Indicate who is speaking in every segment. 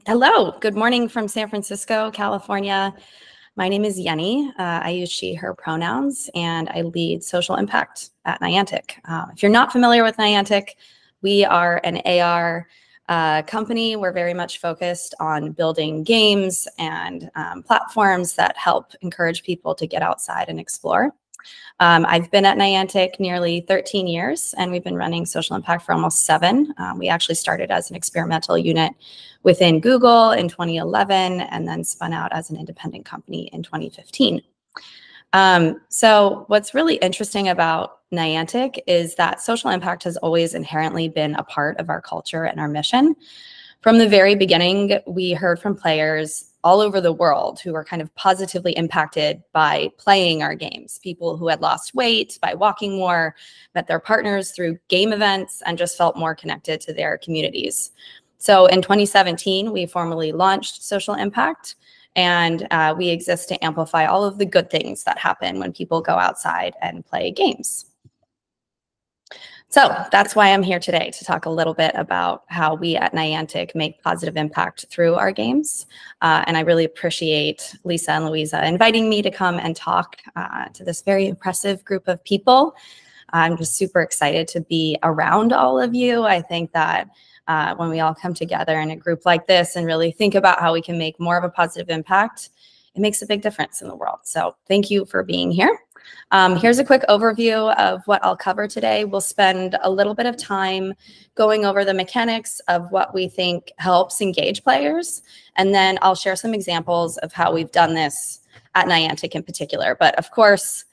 Speaker 1: Hello, good morning from San Francisco, California. My name is Yennie. I use she, her pronouns, and I lead social impact at Niantic. If you're not familiar with Niantic, we are an AR company. We're very much focused on building games and platforms that help encourage people to get outside and explore. I've been at Niantic nearly 13 years, and we've been running social impact for almost 7. We actually started as an experimental unit within Google in 2011, and then spun out as an independent company in 2015. So what's really interesting about Niantic is that social impact has always inherently been a part of our culture and our mission. From the very beginning, we heard from players all over the world who were kind of positively impacted by playing our games. People who had lost weight by walking more, met their partners through game events, and just felt more connected to their communities. So in 2017, we formally launched Social Impact, and we exist to amplify all of the good things that happen when people go outside and play games. So that's why I'm here today, to talk a little bit about how we at Niantic make positive impact through our games. And I really appreciate Lisa and Louisa inviting me to come and talk to this very impressive group of people. I'm just super excited to be around all of you. I think that when we all come together in a group like this and really think about how we can make more of a positive impact, it makes a big difference in the world. So thank you for being here. Here's a quick overview of what I'll cover today. We'll spend a little bit of time going over the mechanics of what we think helps engage players. And then I'll share some examples of how we've done this at Niantic in particular. But of course,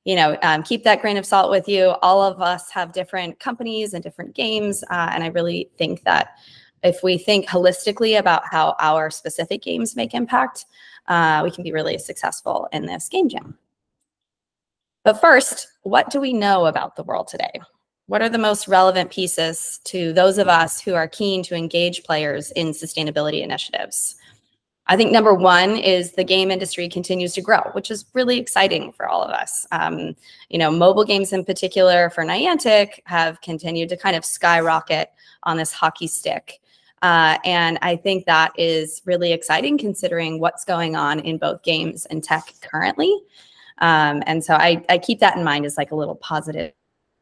Speaker 1: you know, keep that grain of salt with you. All of us have different companies and different games. And I really think that if we think holistically about how our specific games make impact, we can be really successful in this game jam. But first, what do we know about the world today? What are the most relevant pieces to those of us who are keen to engage players in sustainability initiatives? I think number one is the game industry continues to grow, which is really exciting for all of us. You know, mobile games in particular for Niantic have continued to kind of skyrocket on this hockey stick. And I think that is really exciting considering what's going on in both games and tech currently. And so I keep that in mind as like a little positive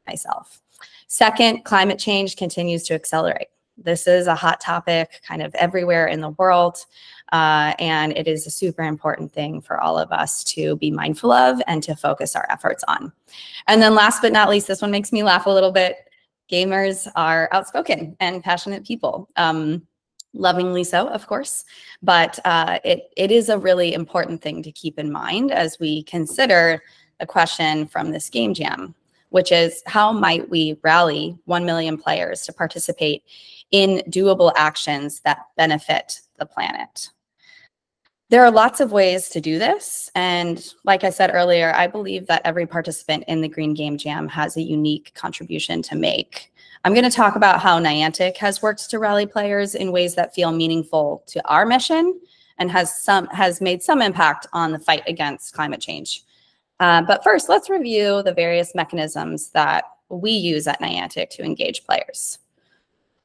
Speaker 1: myself. Second, climate change continues to accelerate. This is a hot topic kind of everywhere in the world. And it is a super important thing for all of us to be mindful of and to focus our efforts on. And then last but not least, this one makes me laugh a little bit. Gamers are outspoken and passionate people. Lovingly so, of course, but it is a really important thing to keep in mind as we consider the question from this game jam, which is how might we rally 1 million players to participate in doable actions that benefit the planet? There are lots of ways to do this. And like I said earlier, I believe that every participant in the Green Game Jam has a unique contribution to make. I'm going to talk about how Niantic has worked to rally players in ways that feel meaningful to our mission and has made some impact on the fight against climate change. But first, let's review the various mechanisms that we use at Niantic to engage players.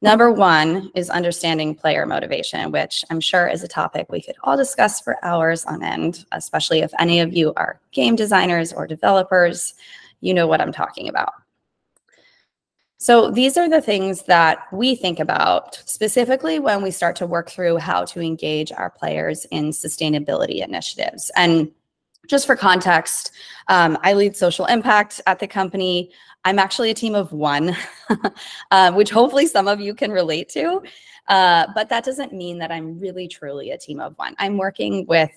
Speaker 1: Number one is understanding player motivation, which I'm sure is a topic we could all discuss for hours on end, especially if any of you are game designers or developers. You know what I'm talking about. So these are the things that we think about specifically when we start to work through how to engage our players in sustainability initiatives. And just for context, I lead social impact at the company. I'm actually a team of 1, which hopefully some of you can relate to. But that doesn't mean that I'm really truly a team of 1. I'm working with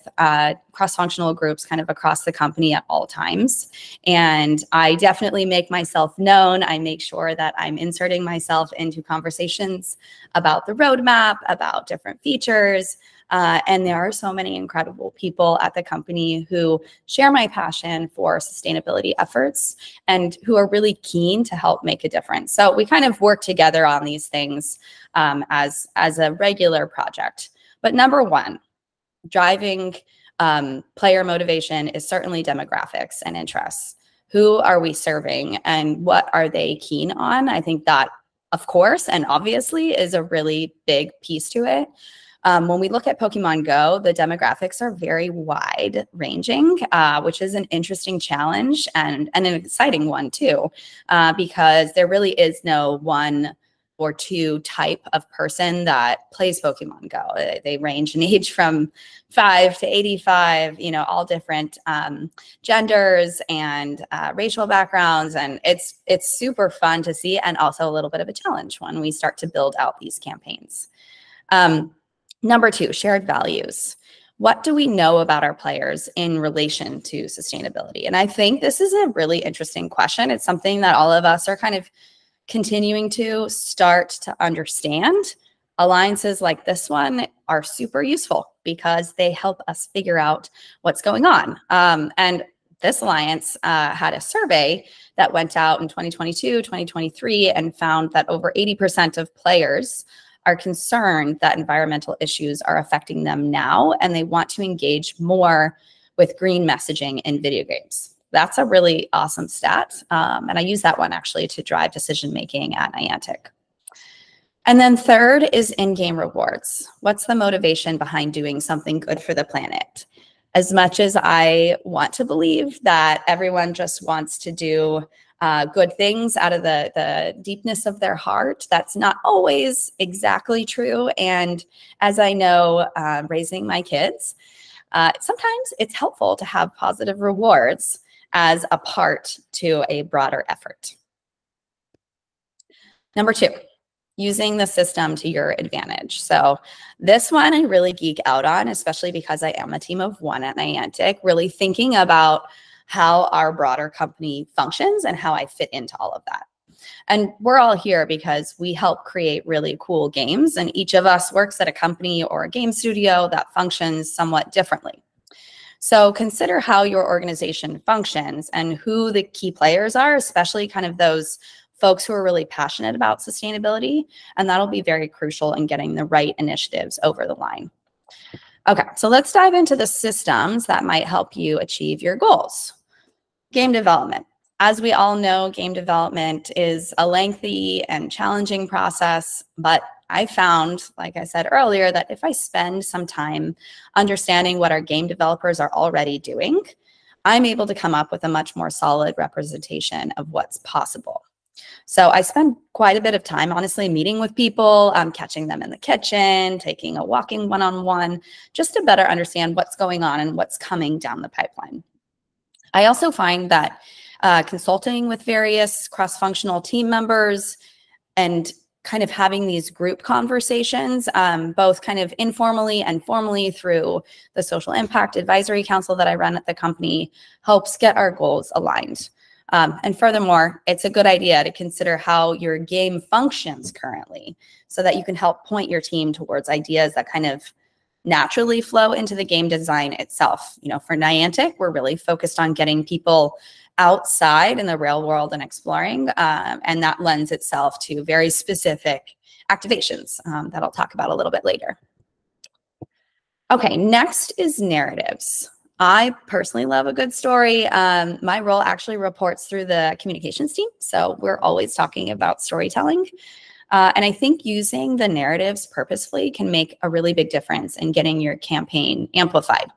Speaker 1: cross-functional groups kind of across the company at all times. And I definitely make myself known. I make sure that I'm inserting myself into conversations about the roadmap, about different features. And there are so many incredible people at the company who share my passion for sustainability efforts and who are really keen to help make a difference. So we kind of work together on these things as a regular project. But number one, driving player motivation is certainly demographics and interests. Who are we serving and what are they keen on? I think that, of course, and obviously is a really big piece to it. When we look at Pokemon Go, the demographics are very wide ranging, which is an interesting challenge and an exciting one too, because there really is no one or two type of person that plays Pokemon Go. They range in age from 5 to 85, you know, all different genders and racial backgrounds. And it's super fun to see, and also a little bit of a challenge when we start to build out these campaigns. Number 2, shared values. What do we know about our players in relation to sustainability? And I think this is a really interesting question. It's something that all of us are kind of continuing to start to understand. Alliances like this one are super useful because they help us figure out what's going on. And this alliance had a survey that went out in 2022, 2023, and found that over 80% of players are concerned that environmental issues are affecting them now, and they want to engage more with green messaging in video games. That's a really awesome stat. And I use that one actually to drive decision-making at Niantic. And then third is in-game rewards. What's the motivation behind doing something good for the planet? As much as I want to believe that everyone just wants to do good things out of the deepness of their heart, that's not always exactly true. And as I know, raising my kids, sometimes it's helpful to have positive rewards as a part to a broader effort. Number 2, using the system to your advantage. So this one I really geek out on, especially because I am a team of 1 at Niantic, really thinking about how our broader company functions and how I fit into all of that. And we're all here because we help create really cool games, and each of us works at a company or a game studio that functions somewhat differently. So consider how your organization functions and who the key players are, especially kind of those folks who are really passionate about sustainability. And that'll be very crucial in getting the right initiatives over the line. Okay, so let's dive into the systems that might help you achieve your goals. Game development. As we all know, game development is a lengthy and challenging process, but I found, like I said earlier, that if I spend some time understanding what our game developers are already doing, I'm able to come up with a much more solid representation of what's possible. So I spend quite a bit of time, honestly, meeting with people, catching them in the kitchen, taking a walking one-on-one, just to better understand what's going on and what's coming down the pipeline. I also find that consulting with various cross-functional team members and kind of having these group conversations, both kind of informally and formally through the Social Impact Advisory Council that I run at the company, helps get our goals aligned. And furthermore, it's a good idea to consider how your game functions currently so that you can help point your team towards ideas that kind of naturally flow into the game design itself. You know, for Niantic, we're really focused on getting people outside in the real world and exploring, and that lends itself to very specific activations that I'll talk about a little bit later. Okay, next is narratives. I personally love a good story. My role actually reports through the communications team, so we're always talking about storytelling. And I think using the narratives purposefully can make a really big difference in getting your campaign amplified.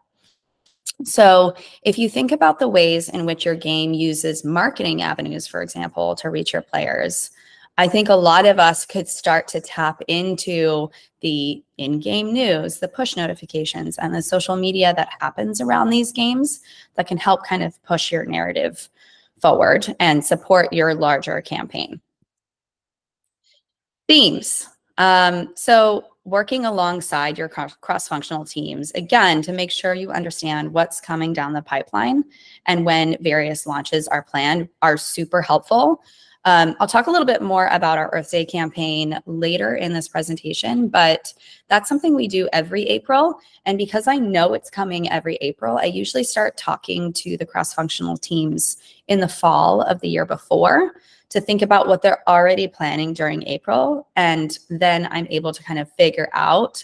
Speaker 1: So if you think about the ways in which your game uses marketing avenues, for example, to reach your players, I think a lot of us could start to tap into the in-game news, the push notifications, and the social media that happens around these games that can help kind of push your narrative forward and support your larger campaign. Themes. So working alongside your cross-functional teams, again, to make sure you understand what's coming down the pipeline and when various launches are planned are super helpful. I'll talk a little bit more about our Earth Day campaign later in this presentation, but that's something we do every April. And because I know it's coming every April, I usually start talking to the cross-functional teams in the fall of the year before to think about what they're already planning during April. And then I'm able to kind of figure out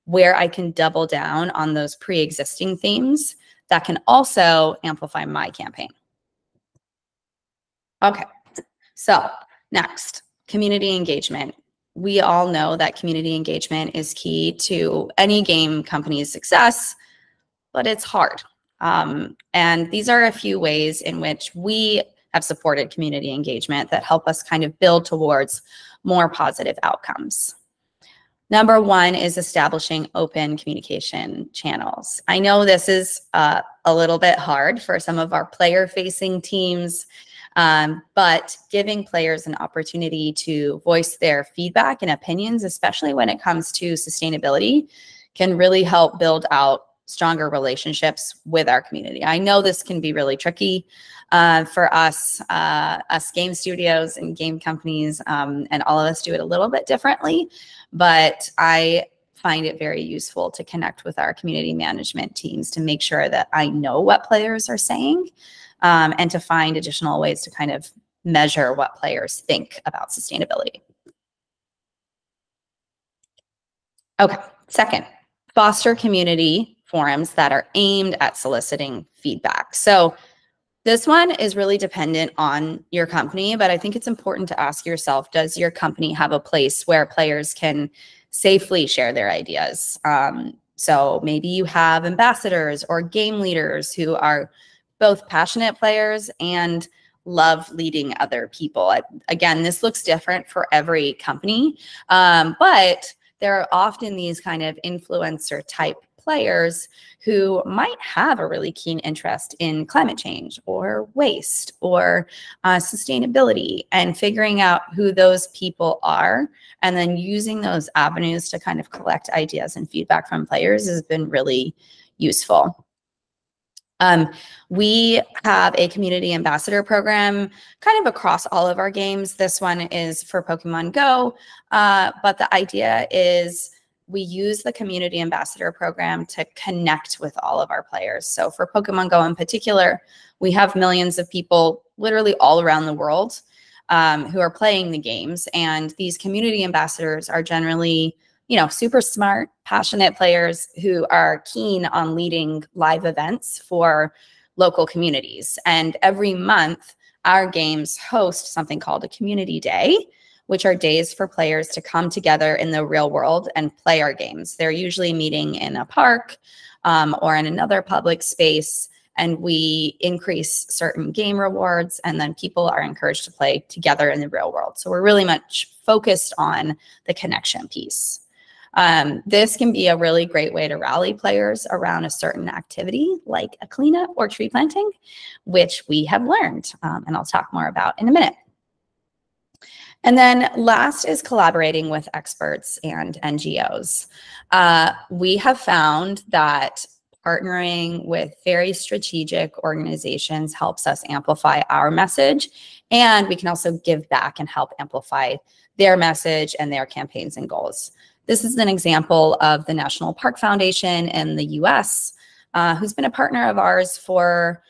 Speaker 1: where I can double down on those pre-existing themes that can also amplify my campaign. Okay, so next, community engagement. we all know that community engagement is key to any game company's success, but it's hard. And these are a few ways in which we have supported community engagement that help us kind of build towards more positive outcomes. Number one is establishing open communication channels. I know this is a little bit hard for some of our player-facing teams, but giving players an opportunity to voice their feedback and opinions, especially when it comes to sustainability, can really help build out stronger relationships with our community. I know this can be really tricky for us game studios and game companies, and all of us do it a little bit differently, but I find it very useful to connect with our community management teams to make sure that I know what players are saying, and to find additional ways to kind of measure what players think about sustainability. Okay, second, foster community forums that are aimed at soliciting feedback. So this one is really dependent on your company, but I think it's important to ask yourself, does your company have a place where players can safely share their ideas? So maybe you have ambassadors or game leaders who are both passionate players and love leading other people. Again, this looks different for every company, but there are often these kind of influencer type players who might have a really keen interest in climate change or waste or sustainability, and figuring out who those people are and then using those avenues to kind of collect ideas and feedback from players has been really useful. We have a community ambassador program kind of across all of our games. This one is for Pokemon Go, but the idea is we use the community ambassador program to connect with all of our players. So for Pokemon Go in particular, we have millions of people literally all around the world who are playing the games. And these community ambassadors are generally, you know, super smart, passionate players who are keen on leading live events for local communities. And every month, our games host something called a community day, which are days for players to come together in the real world and play our games. They're usually meeting in a park or in another public space, and we increase certain game rewards, and then people are encouraged to play together in the real world. So we're really much focused on the connection piece. This can be a really great way to rally players around a certain activity like a cleanup or tree planting, which we have learned, and I'll talk more about in a minute. And then last is collaborating with experts and NGOs. We have found that partnering with very strategic organizations helps us amplify our message, and we can also give back and help amplify their message and their campaigns and goals. This is an example of the National Park Foundation in the US, who's been a partner of ours for,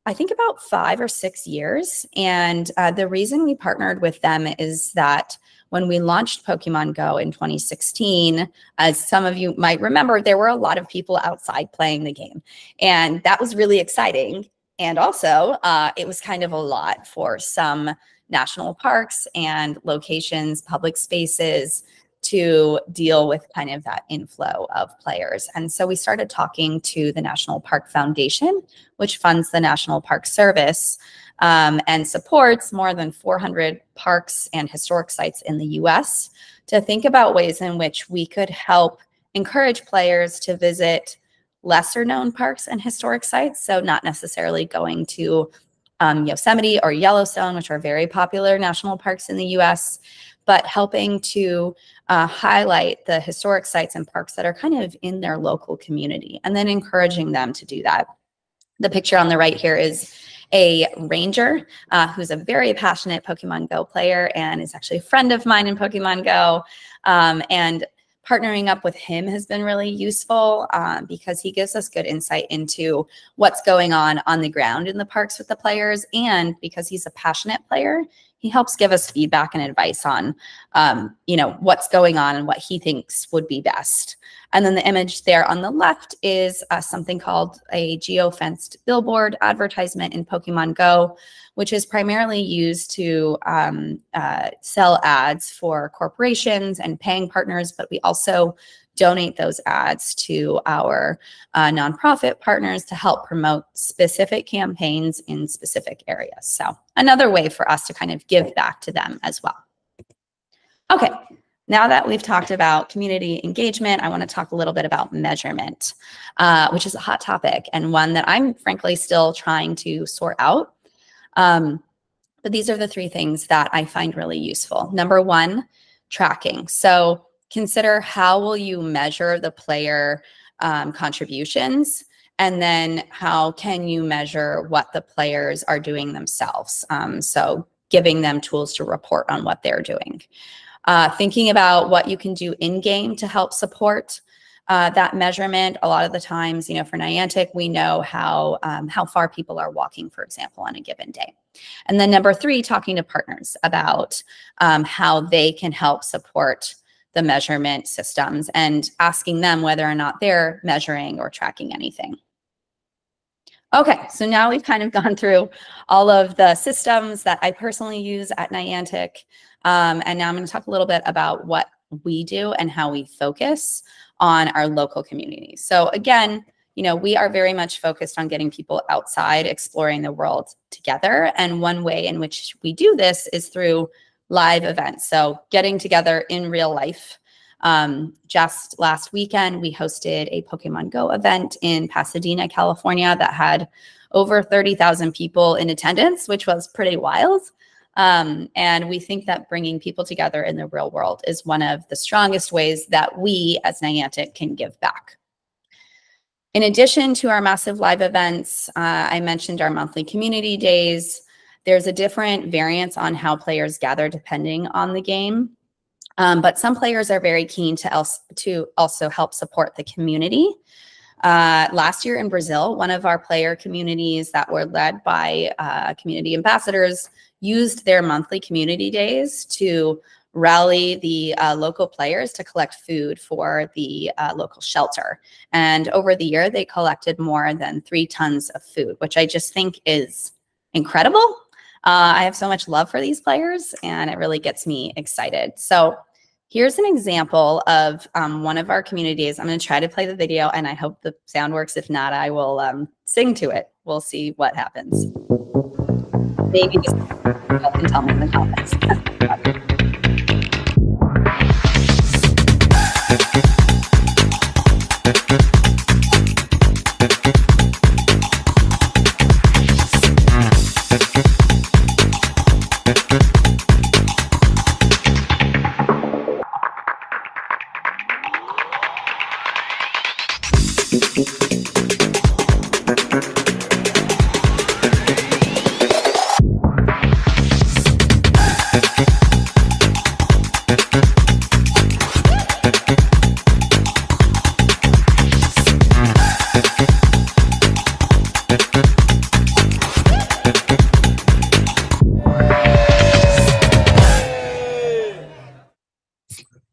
Speaker 1: I think, about 5 or 6 years. And the reason we partnered with them is that when we launched Pokemon Go in 2016, as some of you might remember, there were a lot of people outside playing the game. And that was really exciting. And also, it was kind of a lot for some national parks and locations, public spaces, to deal with kind of that inflow of players. And so we started talking to the National Park Foundation, which funds the National Park Service and supports more than 400 parks and historic sites in the US, to think about ways in which we could help encourage players to visit lesser known parks and historic sites. So not necessarily going to Yosemite or Yellowstone, which are very popular national parks in the US, but helping to highlight the historic sites and parks that are kind of in their local community, and then encouraging them to do that. The picture on the right here is a ranger who's a very passionate Pokemon Go player and is actually a friend of mine in Pokemon Go. And partnering up with him has been really useful because he gives us good insight into what's going on the ground in the parks with the players. And because he's a passionate player, he helps give us feedback and advice on, what's going on and what he thinks would be best. And then the image there on the left is something called a geofenced billboard advertisement in Pokemon Go, which is primarily used to sell ads for corporations and paying partners, but we also donate those ads to our nonprofit partners to help promote specific campaigns in specific areas. So another way for us to kind of give back to them as well. Okay, now that we've talked about community engagement, I want to talk a little bit about measurement, which is a hot topic and one that I'm frankly still trying to sort out. But these are the three things that I find really useful. Number one, tracking. So consider how will you measure the player contributions, and then how can you measure what the players are doing themselves. So giving them tools to report on what they're doing. Thinking about what you can do in-game to help support that measurement. A lot of the times, for Niantic, we know how far people are walking, for example, on a given day. And then number three, talking to partners about how they can help support the measurement systems and asking them whether or not they're measuring or tracking anything. Okay, so now we've kind of gone through all of the systems that I personally use at Niantic. And now I'm going to talk a little bit about what we do and how we focus on our local communities. So again, we are very much focused on getting people outside, exploring the world together. And one way in which we do this is through live events. So getting together in real life. Just last weekend, we hosted a Pokémon GO event in Pasadena, California that had over 30,000 people in attendance, which was pretty wild. And we think that bringing people together in the real world is one of the strongest ways that we as Niantic can give back. In addition to our massive live events, I mentioned our monthly community days. There's a different variance on how players gather depending on the game. But some players are very keen to also help support the community. Last year in Brazil, one of our player communities that were led by community ambassadors used their monthly community days to rally the local players to collect food for the local shelter. And over the year, they collected more than 3 tons of food, which I just think is incredible. I have so much love for these players, and it really gets me excited. So here's an example of one of our communities. I'm going to try to play the video, and I hope the sound works. If not, I will sing to it. We'll see what happens. Maybe just you can tell me in the comments.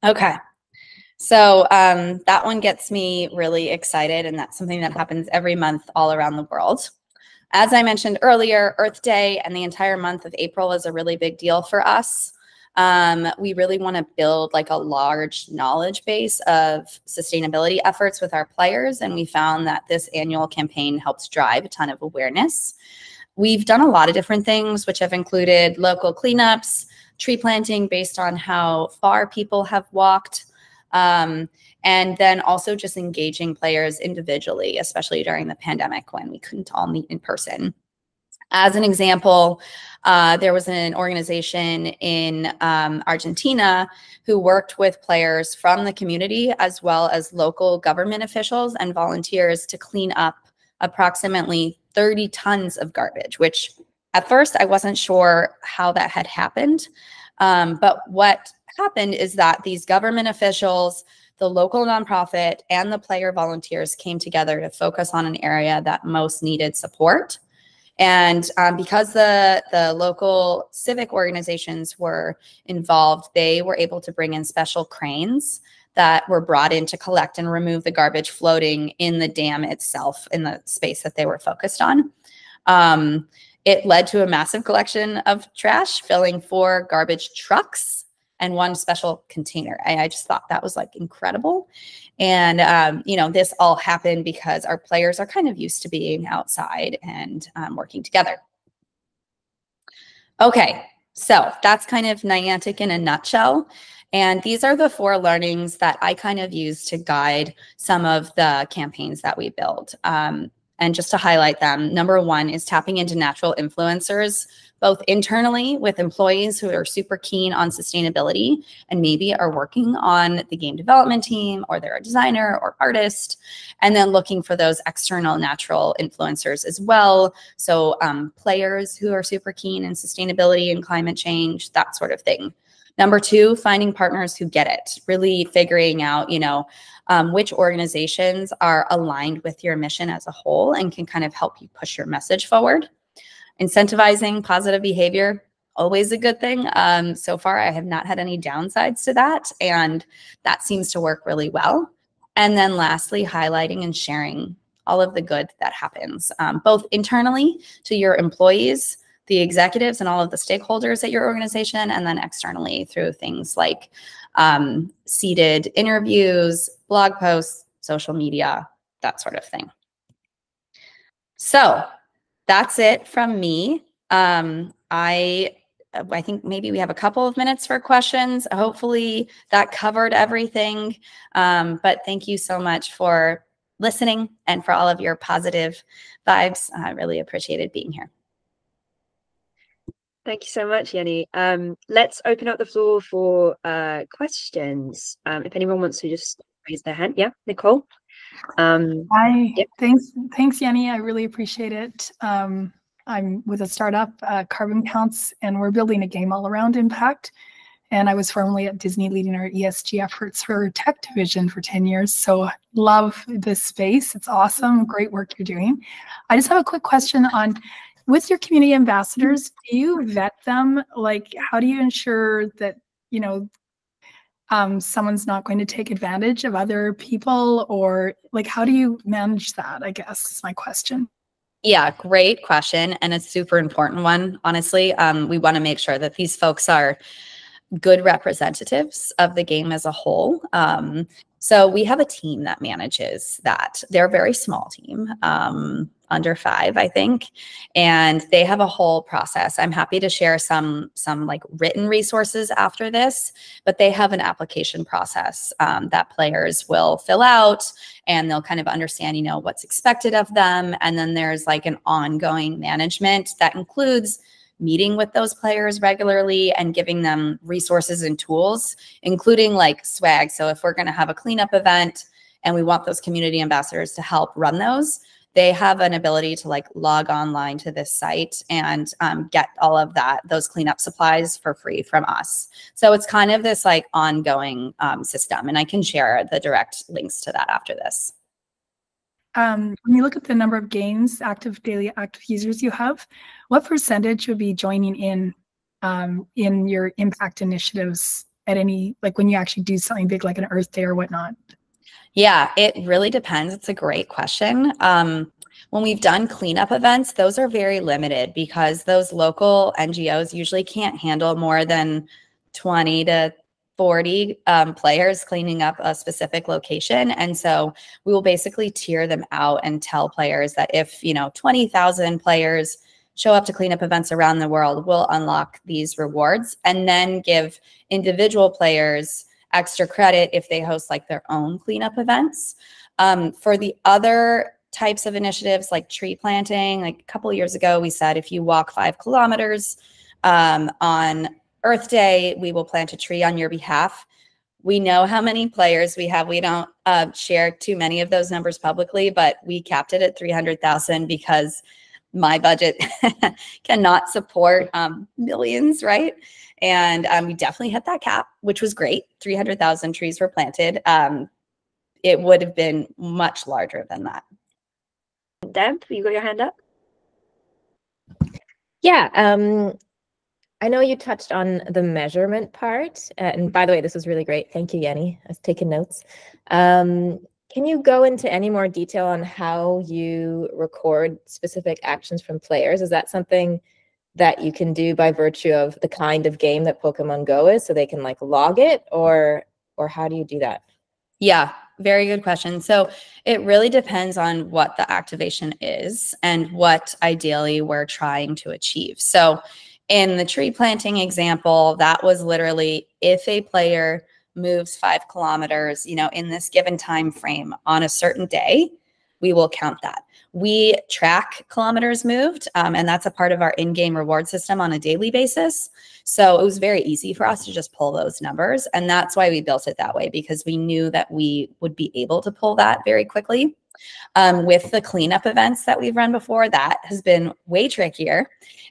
Speaker 1: Okay, so that one gets me really excited, and that's something that happens every month all around the world. As I mentioned earlier, Earth Day and the entire month of April is a really big deal for us. We really want to build like a large knowledge base of sustainability efforts with our players, and we found that this annual campaign helps drive a ton of awareness. We've done a lot of different things, which have included local cleanups, tree planting based on how far people have walked, and then also just engaging players individually, especially during the pandemic when we couldn't all meet in person. As an example, there was an organization in Argentina who worked with players from the community as well as local government officials and volunteers to clean up approximately 30 tons of garbage, which at first I wasn't sure how that had happened. But what happened is that these government officials, the local nonprofit, and the player volunteers came together to focus on an area that most needed support. And because the local civic organizations were involved, they were able to bring in special cranes that were brought in to collect and remove the garbage floating in the dam itself, in the space that they were focused on. It led to a massive collection of trash, filling 4 garbage trucks and 1 special container. I just thought that was like incredible. And, you know, this all happened because our players are kind of used to being outside and working together. Okay, so that's kind of Niantic in a nutshell. And these are the 4 learnings that I kind of use to guide some of the campaigns that we build. And just to highlight them, number 1 is tapping into natural influencers, both internally with employees who are super keen on sustainability and maybe are working on the game development team, or they're a designer or artist, and then looking for those external natural influencers as well. So players who are super keen in sustainability and climate change, that sort of thing. Number 2, finding partners who get it, really figuring out, you know, which organizations are aligned with your mission as a whole and can kind of help you push your message forward. Incentivizing positive behavior, always a good thing. So far, I have not had any downsides to that, and that seems to work really well. And then lastly, highlighting and sharing all of the good that happens, both internally to your employees, the executives, and all of the stakeholders at your organization, and then externally through things like seated interviews, blog posts, social media, that sort of thing. So that's it from me. I think maybe we have a couple of minutes for questions. Hopefully that covered everything. But thank you so much for listening and for all of your positive vibes. I really appreciated being here.
Speaker 2: Thank you so much, Yennie. Let's open up the floor for questions. If anyone wants to just raise their hand. Yeah, Nicole.
Speaker 3: Hi.
Speaker 2: Yep.
Speaker 3: Thanks, Yennie. I really appreciate it. I'm with a startup, Carbon Counts, and we're building a game all around impact. And I was formerly at Disney leading our ESG efforts for our tech division for 10 years. So love this space. It's awesome. Great work you're doing. I just have a quick question on, with your community ambassadors, do you vet them? Like, how do you ensure that, you know, someone's not going to take advantage of other people, or like, how do you manage that, I guess is my question.
Speaker 1: Yeah, great question. And a super important one, honestly. We want to make sure that these folks are good representatives of the game as a whole. So we have a team that manages that. They're a very small team, under 5, I think, and they have a whole process. I'm happy to share some like written resources after this, but they have an application process that players will fill out, and they'll kind of understand, you know, what's expected of them. And then there's like an ongoing management that includes meeting with those players regularly and giving them resources and tools, including like swag. So if we're going to have a cleanup event and we want those community ambassadors to help run those, they have an ability to like log online to this site and get all of those cleanup supplies for free from us. So it's kind of this like ongoing system, and I can share the direct links to that after this.
Speaker 3: When you look at the number of games, daily active users you have, what percentage would be joining in your impact initiatives at any, like when you actually do something big like an Earth Day or whatnot?
Speaker 1: Yeah, it really depends. It's a great question. When we've done cleanup events, those are very limited because those local NGOs usually can't handle more than 20 to 40 players cleaning up a specific location. And so we will basically tier them out and tell players that if, you know, 20,000 players show up to cleanup events around the world, we'll unlock these rewards, and then give individual players extra credit if they host like their own cleanup events. For the other types of initiatives like tree planting, like a couple of years ago, we said if you walk 5 kilometers on Earth Day, we will plant a tree on your behalf. We know how many players we have. We don't share too many of those numbers publicly, but we capped it at 300,000 because my budget cannot support millions, right? And we definitely hit that cap, which was great. 300,000 trees were planted. It would have been much larger than that.
Speaker 2: Deb, you got your hand up?
Speaker 4: Yeah, I know you touched on the measurement part, and by the way, this was really great. Thank you, Yennie. I was taking notes. Can you go into any more detail on how you record specific actions from players? Is that something that you can do by virtue of the kind of game that Pokemon Go is, so they can like log it, or how do you do that?
Speaker 1: Yeah, very good question. So it really depends on what the activation is and what ideally we're trying to achieve. So in the tree planting example, that was literally if a player moves 5 kilometers, you know, in this given time frame on a certain day, we will count that. We track kilometers moved, and that's a part of our in-game reward system on a daily basis. So it was very easy for us to just pull those numbers. And that's why we built it that way, because we knew that we would be able to pull that very quickly. With the cleanup events that we've run before, that has been way trickier.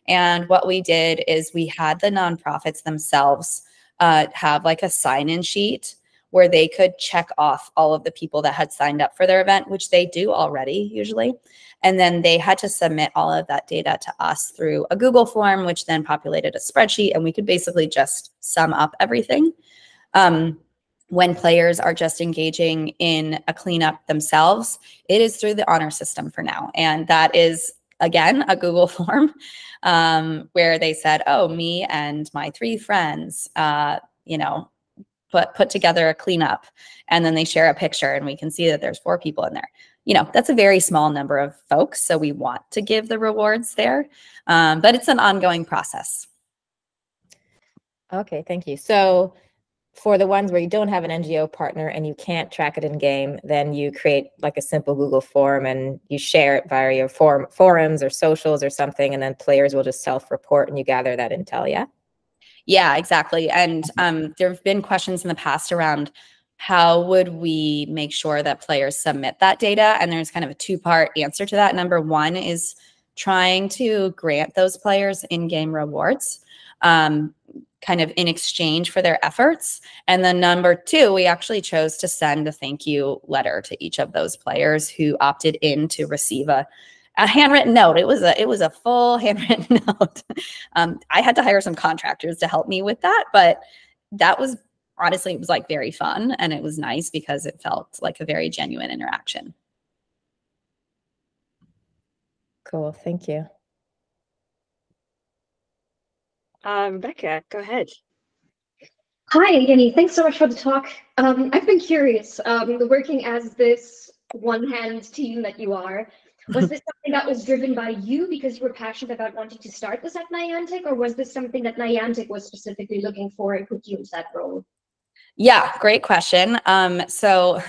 Speaker 1: And what we did is we had the nonprofits themselves have like a sign-in sheet where they could check off all of the people that had signed up for their event, which they do already usually. And then they had to submit all of that data to us through a Google form, which then populated a spreadsheet, and we could basically just sum up everything. When players are just engaging in a cleanup themselves, it is through the honor system for now. And that is, again, a Google form where they said, oh, me and my 3 friends, you know, put together a cleanup, and then they share a picture and we can see that there's 4 people in there. You know, that's a very small number of folks. So we want to give the rewards there, but it's an ongoing process.
Speaker 4: Okay, thank you. So for the ones where you don't have an NGO partner and you can't track it in game, then you create like a simple Google form and you share it via your forums or socials or something, and then players will just self-report and you gather that intel, yeah?
Speaker 1: Yeah, exactly. And there have been questions in the past around how would we make sure that players submit that data? And there's kind of a 2-part answer to that. Number 1 is trying to grant those players in-game rewards, kind of in exchange for their efforts. And then number 2, we actually chose to send a thank you letter to each of those players who opted in to receive a handwritten note. It was a full handwritten note. I had to hire some contractors to help me with that, but that was honestly, it was like very fun, and it was nice because it felt like a very genuine interaction.
Speaker 4: Cool, thank you.
Speaker 2: Rebecca, go ahead.
Speaker 5: Hi, Yennie. Thanks so much for the talk. I've been curious, working as this one-hand team that you are, was this something that was driven by you because you were passionate about wanting to start this at Niantic, or was this something that Niantic was specifically looking for and put you into that role?
Speaker 1: Yeah, great question. So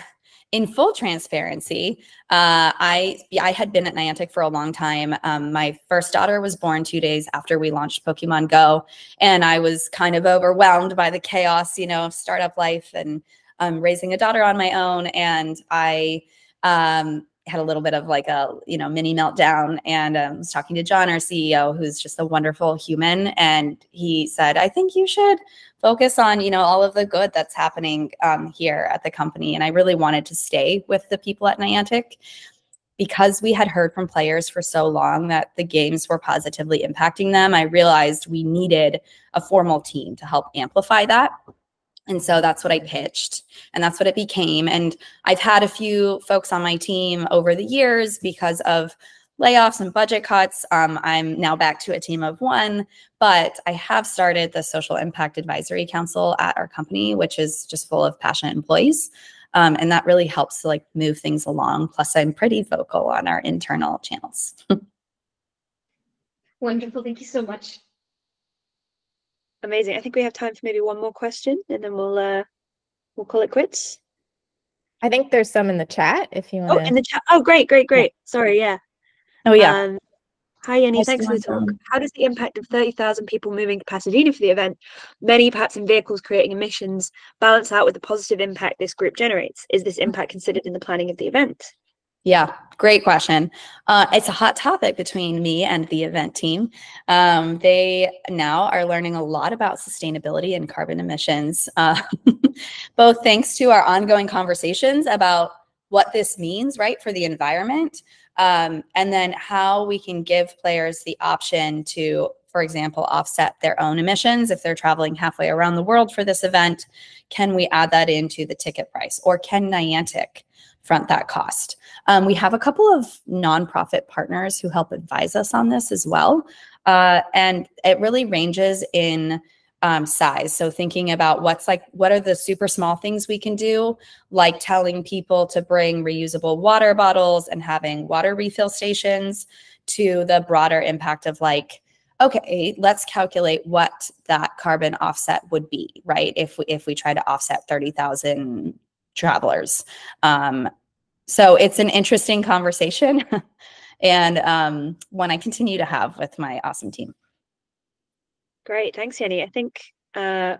Speaker 1: in full transparency, I had been at Niantic for a long time. My first daughter was born 2 days after we launched Pokemon Go, and I was kind of overwhelmed by the chaos, you know, of startup life and raising a daughter on my own. And I had a little bit of like a, you know, mini meltdown, and was talking to John, our CEO, who's just a wonderful human. And he said, I think you should focus on, you know, all of the good that's happening here at the company. And I really wanted to stay with the people at Niantic because we had heard from players for so long that the games were positively impacting them. I realized we needed a formal team to help amplify that. And so that's what I pitched, and that's what it became. And I've had a few folks on my team over the years because of layoffs and budget cuts. I'm now back to a team of 1, but I have started the Social Impact Advisory Council at our company, which is just full of passionate employees. And that really helps to like move things along. Plus, I'm pretty vocal on our internal channels.
Speaker 5: Wonderful. Thank you so much.
Speaker 2: Amazing. I think we have time for maybe one more question, and then we'll call it quits.
Speaker 4: I think there's some in the chat if you want to.
Speaker 2: Oh, in the chat. Oh, great.
Speaker 4: Yeah.
Speaker 2: Sorry, yeah.
Speaker 1: Oh, yeah.
Speaker 2: Hi, Yennie. Thanks for the talk. How does the impact of 30,000 people moving to Pasadena for the event, many perhaps in vehicles creating emissions, balance out with the positive impact this group generates? Is this impact considered in the planning of the event?
Speaker 1: Yeah, great question. It's a hot topic between me and the event team. They now are learning a lot about sustainability and carbon emissions, both thanks to our ongoing conversations about what this means, right, for the environment, And then how we can give players the option to, for example, offset their own emissions. If they're traveling halfway around the world for this event, can we add that into the ticket price? Or can Niantic front that cost? We have a couple of nonprofit partners who help advise us on this as well. And it really ranges in size. So thinking about what are the super small things we can do, like telling people to bring reusable water bottles and having water refill stations, to the broader impact of like, okay, let's calculate what that carbon offset would be, right? If we try to offset 30,000 travelers. So it's an interesting conversation and one I continue to have with my awesome team.
Speaker 2: Great, thanks, Yennie. I think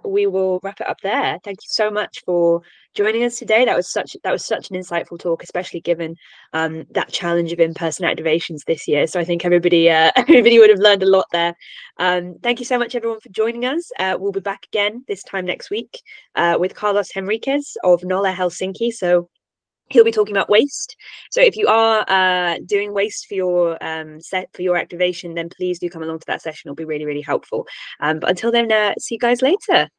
Speaker 2: we will wrap it up there. Thank you so much for joining us today. That was such an insightful talk, especially given that challenge of in-person activations this year. So I think everybody would have learned a lot there. Thank you so much, everyone, for joining us. We'll be back again this time next week with Carlos Henriquez of NOLA Helsinki. So he'll be talking about waste. So if you are doing waste for your activation, then please do come along to that session. It'll be really, really helpful. But until then, see you guys later.